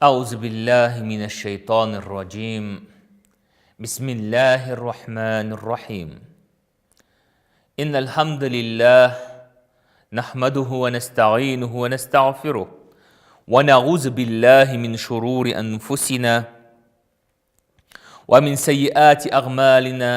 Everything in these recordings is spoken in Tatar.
أعوذ بالله من الشيطان الرجيم بسم الله الرحمن الرحيم إن الحمد لله نحمده ونستعينه ونستغفره ونعوذ بالله من شرور أنفسنا ومن سيئات أعمالنا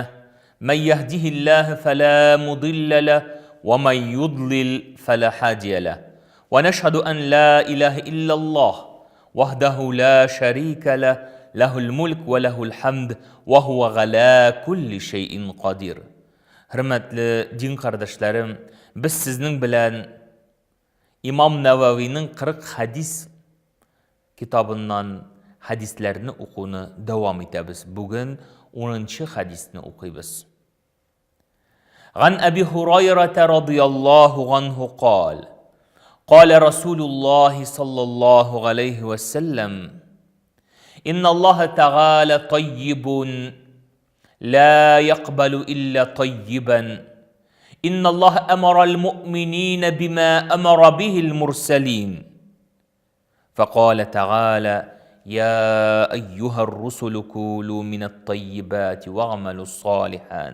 من يهده الله فلا مضل له ومن يضلل فلا هادي له ونشهد أن لا إله إلا الله وحده لا شريك له له الملك وله الحمد وهو على كل شيء قدير. Hürmetli din kardeşlerim, biz sizin bilen İmam Nevevi'nin 40 hadis kitabından hadislerini okunu devam ederiz. Bugün 10. hadisini okuyuz. An Ebi Hureyre radıyallahu anhu قال قال رسول الله صلى الله عليه وسلم إن الله تعالى طيب لا يقبل إلا طيبا إن الله أمر المؤمنين بما أمر به المرسلين فقال تعالى يا أيها الرسل كولوا من الطيبات واعملوا الصالحا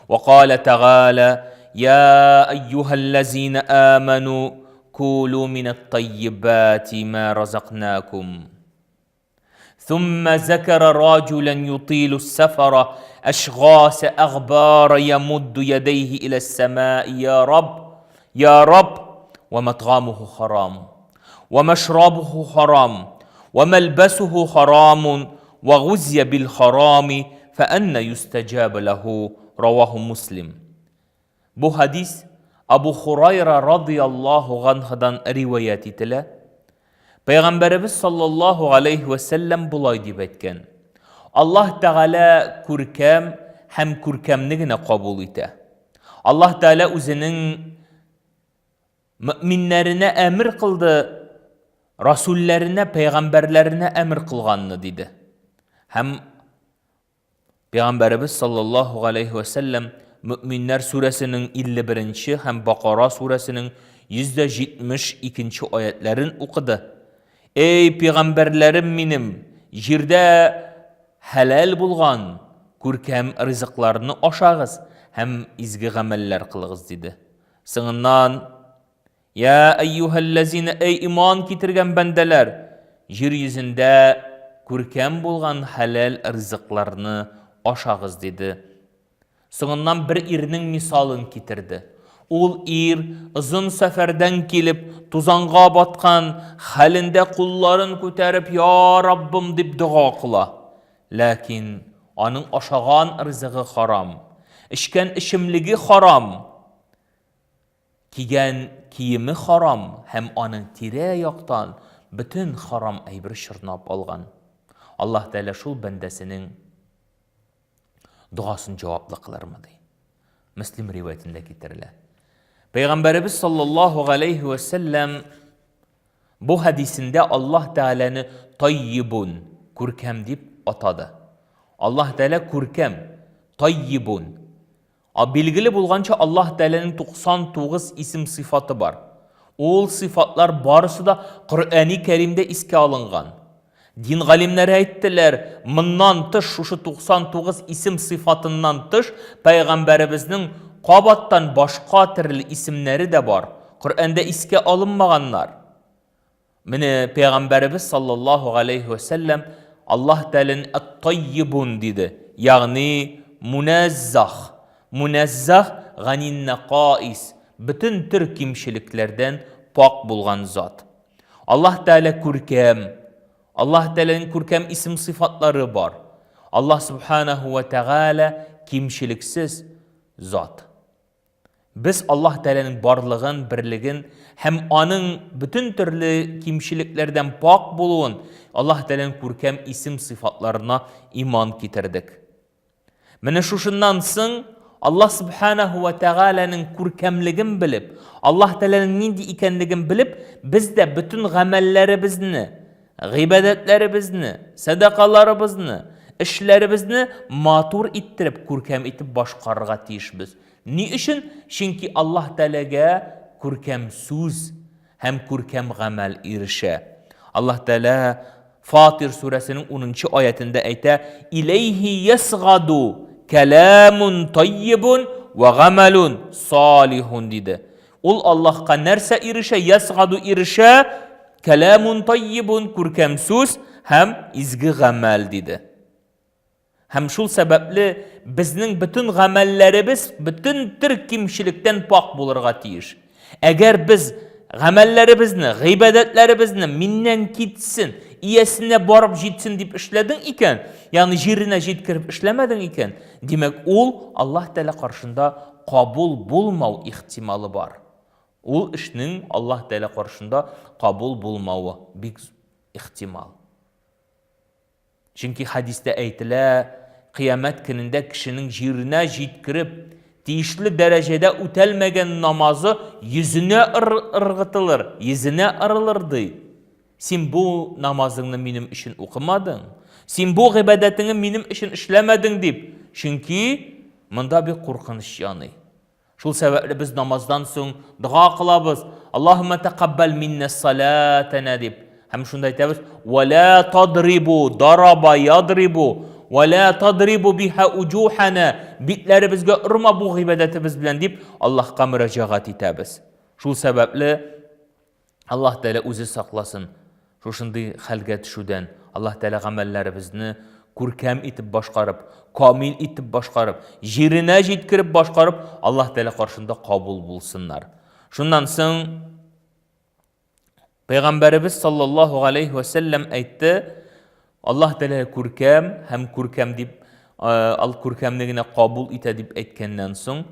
وقال تعالى يا أيها الذين آمنوا كولوا من الطيبات ما رزقناكم ثم ذكر رجلا يطيل السفر أشغاث أغبار يمد يديه إلى السماء يا رب ومطعمه حرام ومشربه حرام وملبسه حرام وغزي بالحرام فأن يستجاب له رواه مسلم. Bu hadis Abu Hureyre radıyallahu anh'dan rivayet edilir. Peygamberimiz sallallahu aleyhi ve sellem bulay deb aytgan. Allah Teala kurkam hem kurkamligini qabul etdi. Allah Teala o'zining müminlerine emir qildi, rasullarına, peygamberlerine emir qilganini dedi. Hem Peygamberimiz sallallahu aleyhi ve sellem Müminler suresinin 51. hem Bakara suresinin 172. ayetlerin okudu. Ey peygamberlerim benim, jirde helal bulgan, kurkem rızıklarını aşağız, hem izgi gameller kılığız dedi. Sığından, ya eyyühellezine ey iman getirgen bendeler, jir yüzünde kurkem bulgan helal rızıklarını aşağız dedi. Soğundan bir irinin misalını getirdi. Ol ir uzun seferden gelip tuzanğa batkan halinde kulların köterip ya Rabbim dip dua kıla. Lakin onun aşağın rızığı haram. İşken işimligi haram. Kigen kiyimi haram. Hem onun tire yoktan bütün haram aybir şırnap algan. Allah Teala şul bendesinin duasını cevaplı kılar mı deyin. Müslim rivayetinde getirilir. Peygamberimiz sallallahu aleyhi ve sellem bu hadisinde Allah Teala'nı tayyibun, kurkem deyip atadı. Allah Teala kurkem, tayyibun. Bilgili bulgança Allah Teala'nın 99 isim sıfatı var. O sıfatlar barısı da Kur'an-ı Kerim'de iske alıngan. Din galimleri ayttılar, bundan tış, şu 99 isim sıfatından tış, Peygamberimizin qabattan başka türlü isimleri de var. Kur'an'da iske alınmaganlar. Mine Peygamberimiz sallallahu aleyhi ve sellem Allah Teala'nın et-tayyibun dedi. Yani munazzah. Munazzah ganin naqais. Bütün tür kimşiliklerden pak bulgan zat. Allah Teala kurkem. Allah Teala'nın kurkem isim sıfatları var. Allah Subhanahu ve Teala kimşiliksiz zat. Biz Allah Teala'nın varlığın, birliğin hem onun bütün türlü kimşiliklerden pak bulun. Allah Teala'nın kurkem isim sıfatlarına iman getirdik. Mene şuşundan soň Allah Subhanahu ve Teala'nın kurkemligini bilip, Allah Teala'nın nindi ikenligini bilip, biz de bütün gamellerimizni, gıybadetlerimizni, sadakalarimizni, işlerimizni matur ettirip, kurkem etip başqarıga tiyişmiz. Ni için? Çünkü Allah Teala'ga kurkem söz hem kurkem gamel irişe. Allah Teala Fatir suresinin 10. ayetinde ayette İleyhi yesgadu kelamun tayyibun ve gamelun salihun dedi. Ul Allah'a nerse irişe yesgadu irişe kelamun tayyibun kurkemsuz hem izgi gamel dedi. Hem şul sebeple bizning bütün gamellerimiz bütün tür kimşilikten pak bulurga tiyiş. Eğer biz gamellerimizni, gıybadetlerimizni minnen kitsin, iyesine barıp jitsin deyip işledin iken, yani jirine jitkirip işlemedin iken, demek ol Allah Teala karşında kabul bulmav ihtimali var. Ol işinin Allah Teala karşında kabul bulmavı bir ihtimal. Çünkü hadiste aytilar, kıyamet gününde kişinin jirine jitkirip, tiyişli derecede ütelmegen namazı yüzüne ırgıtılır, yüzüne arılırdı. Sen bu namazını benim için okumadın, sen bu ibadetini benim için işlemedin deyip. Çünkü mında bir korkunç yanı. Şul sebeple biz namazdan soň dua kılabız. Allahümme teqabbel minne salatena deyip. Hem şunda aytabız. Ve la tadribu, daraba yadribu. Ve la tadribu biha ucuhana. Bitleri bizge ırma bu ibadetimiz bilen deyip Allah'a müracaat etabız. Şul sebeple Allah Teala özü saklasın. Şuşunday halga düşüden Allah Teala amellerimizni kurkam etip başkarıp, kamil etip başkarıp, jirine jitkirip başkarıp Allah Teala karşında kabul bulsunlar. Şundan soň Peygamberimiz sallallahu aleyhi ve sellem aytdı. Allah Teala kurkam hem kurkam deyip al kurkamligine kabul ete deyip aytkenden soň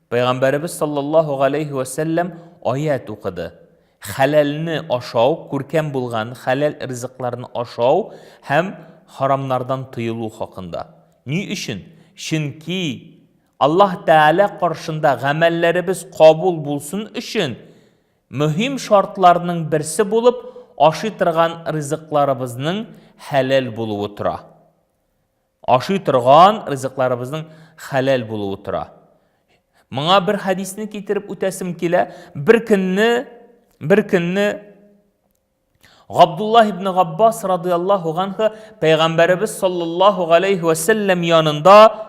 Peygamberimiz sallallahu aleyhi ve sellem ayet okudu. Halalni aşav, kurkam bulgan halal rızıklarını aşav hem haramlardan tıyılu hakkında. Ni için? Çünkü Allah Teala karşında gamellerimiz kabul bulsun için mühim şartlarının birisi bulup aşıtırgan rızıklarımızın halal bulup otura. Aşıtırgan rızıklarımızın halal bulup otura. Bana bir hadisini getirip ötesim kile bir günni Abdullah ibn Abbas radıyallahu anh Peygamberimiz sallallahu aleyhi ve sellem yanında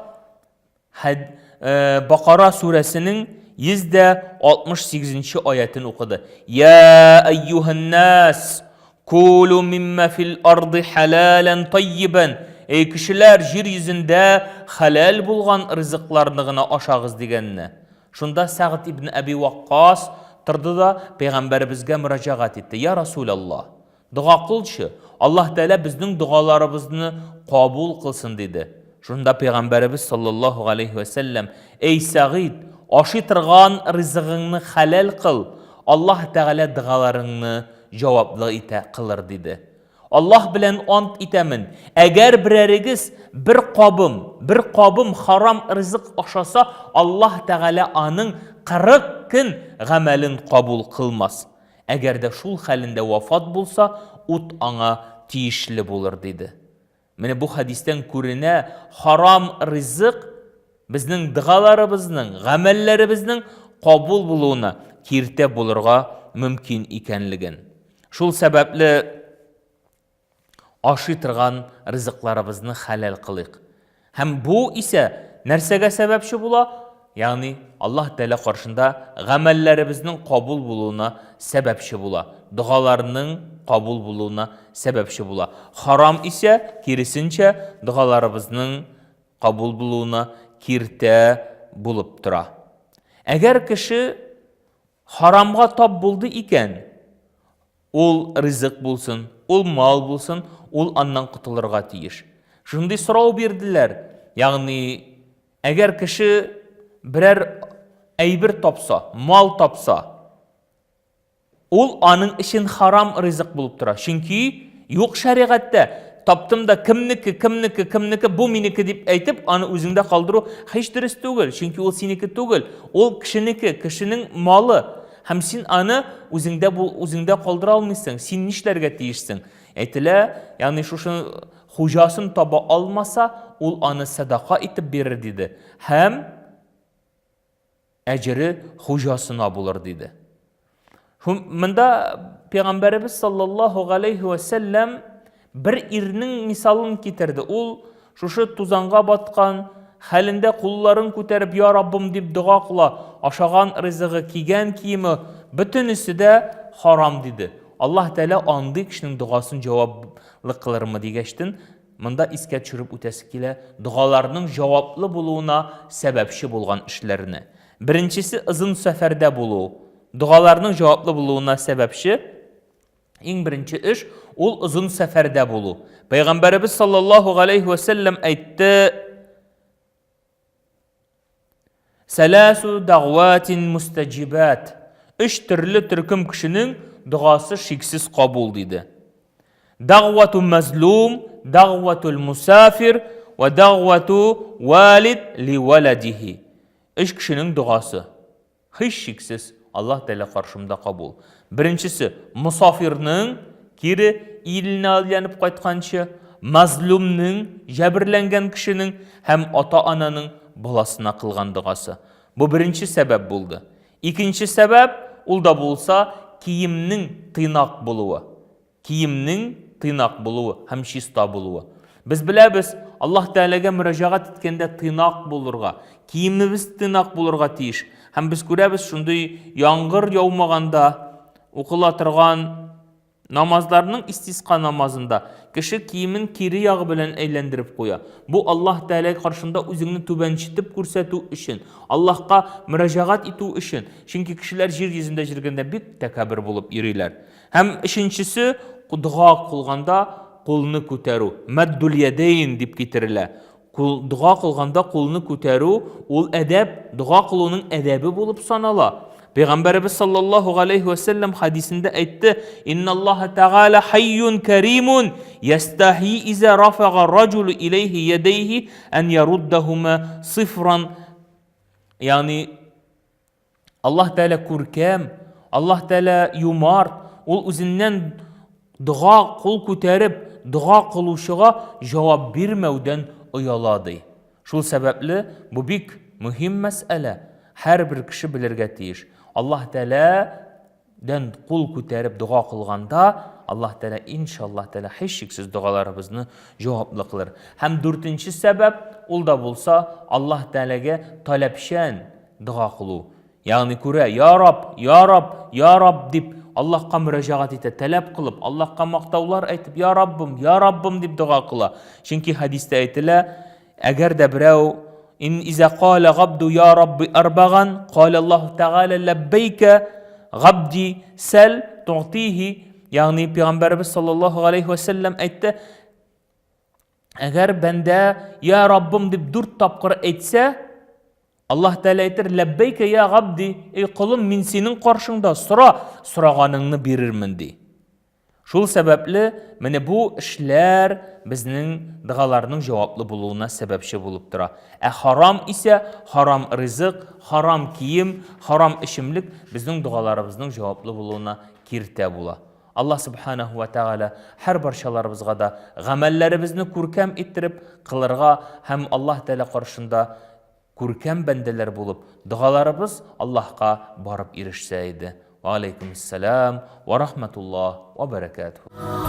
Bakara suresinin 168. ayetini okudu. Ya eyyuhen nas kulu mimma fil ardı halalen tayyiben. Ey kişiler yeryüzünde halal bulgan rızıklarını aşağız degenine. Şunda Sa'd ibn Abi Waqqas turdu da Peygamberimizge müracaat etti. Ya Resulallah, dua kılçı. Allah Teala bizning dualarımızını kabul kılsın dedi. Şunda Peygamberimiz sallallahu aleyhi ve sellem ey Sa'id, aşıtırgan rızığını halal kıl. Allah Teala dualarını cevaplı ite kılır dedi. Allah bilen ant itemin. Eğer birerigiz bir kabım haram rızık aşasa Allah Teala anın 40 gün gamelin kabul kılmaz. Eğer de şul halinde vefat bulsa ut ana tiyişli bulur dedi. Mene bu hadisten kurine haram rızık bizning dualarımızın, gamellerimizin kabul buluğuna kirte bulurga mümkün ikenligin. Şul sebeple aşıtırgan rızıklarımızını halal kılık. Hem bu ise nersege sebepçi bula? Yani Allah Teala karşında gamellerimizin kabul buluğuna sebepçi bula. Dualarının kabul buluğuna sebepçi bula. Haram ise kirisince dualarımızın kabul buluğuna kirte bulup tura. Eğer kişi haramga tab buldu iken, ol rızık bulsun, ol mal bulsun, ol andan kutulurga tiyiş. Şimdi sorau berdiler. Yani eğer kişi birer eybir tapsa, mal tapsa, ol anın için haram rızık bulup tura. Çünkü yok şeriatte taptım da kimniki bu miniki deyip aytıp anı özünde kaldırı hiç dürüst değil. Çünkü o siniki değil. O kişinin malı. Hem sen anı özünde kaldıra almışsın. Sen nişlerge tiyişsin. Etile yani şuşun hocasını taba almasa ol anı sadaka etip verir dedi. Hem ecri hocasına bulur dedi. Мында Пeygamberimiz sallallahu aleyhi ve sellem bir irning misalын китерде. Ул шушы тузанга баткан, хәлендә кулларын күтәреп, я Раббым дип дуа кыла, ашаган ризыгы, кигән киеме, бөтенесе дә харам диде. Аллаһ Тәала андый кешенең дуасын җаваплы кылырмы дигәчтен, монда искә төшереп үтәсе килә дуаларның җаваплы булуына сәбәпче булган эшләрне. Беренчесе озын сәфәрдә булу. Дуаларның җаваплы булуына сәбәпче иң беренче эш ул озын сәфәрдә булу. Пәйгамбәрбез саллаллаһу алейхи ва саллям әйтте: "Саласу дагъватин мустаҗибат." Үч төрле төркем кешенең дуасы шиксез кабул диде. Дагъвату мазлум, дагъватул мусафир ва дагъвату валид ли валадихи. Үч кешенең дуасы һич шиксез Аллаһ Тәала каршымда кабул. Беренчесе мусафирның кире иленә алынып кайтканчы, мазлумның, җәберләнгән кешенең һәм ата-ананың баласына кылган дуасы. Бу беренче сәбәп булды. Икенче сәбәп ул да булса киемнең тыйнак булуы. Киемнең тыйнак булуы һәм чиста булуы. Без беләбез, Аллаһ Тәаләгә мөрәҗәгать иткәндә тыйнак булырга, киемебез тыйнак булырга тиеш. Һәм без күрәбез, шундый яңгыр яумаганда укыла торган намазларның истисқа намазында кеше киемен кире ягы белән әйләндереп куя. Бу Аллаһ Тәалә каршында үзеңне түбәнчитеп күрсәтү өчен, Аллаһка мөрәҗәгать итү өчен. Чөнки кешеләр җир йөзендә җиргәндә бик тәкәббер булып йөриләр. Һәм өченчесе дуа кылганда кулны күтәрү. Маддул ядейн дип китерелә. Дуа кылганда кулны күтәрү ул әдәп, дуа кылуның әдәбе булып санала. Пeygamberimiz sallallahu aleyhi ve sellem hadisinde aytdı: "İnnallâhe Teâlâ hayyun kerimun yastahi ize rafa'a raculu ileyhi yedeyhi en yaruddahuma sıfran." Yani Allah Teala kurkem, Allah Teala yumar, ol üzündən dua kul ko'tarib, dua qiluvchiga javob bermaudan uyaladi. Şul sebeple bu bik mühim mesele. Her bir kişi bilirge tiyiş. Allah Teala'dan kul ko'tarib dua qilganda Allah Teala inşallah Teala hiç şeksiz dualarımızı cevaplı kılır. Hem dördüncü sebep ol da bulsa Allah Teala'ga talepşen dua kılu. Yani kure ya Rab, ya Rab, ya Rab dip Allah'a müracaat ete, talep kılıp Allah'a maktavlar aytıp ya Rabbim dip dua kıla. Çünkü hadiste aytıla eğer de birey in iza qala gabdu ya Rabbi arbagan qala Allah Teala lebbeyke gabdi sel tu'tihi. Yani Peygamberimiz sallallahu aleyhi ve sellem aytdı, eğer bende ya Rabbim dip 4 tapkır etse Allah Teala aytır lebbeyke ya gabdi, ey kulum min senin karşında soraganыңны verirmin di. Şul sebeple mene bu işler bizning dualarning javobli buluğuna sebepçi bulup tura. Haram ise haram rızık, haram kiyim, haram işimlik bizning dualarımızning javobli buluğuna kirte bula. Allah subhanahu wa ta'ala her barşalarımızga da gamellerimizni kurkem ettirip kılırga hem Allah Teala karşında kurkem bendeler bulup dualarımız Allah'a barıp erişseydi. Ve aleykümselam ve rahmetullah ve berekatuhu.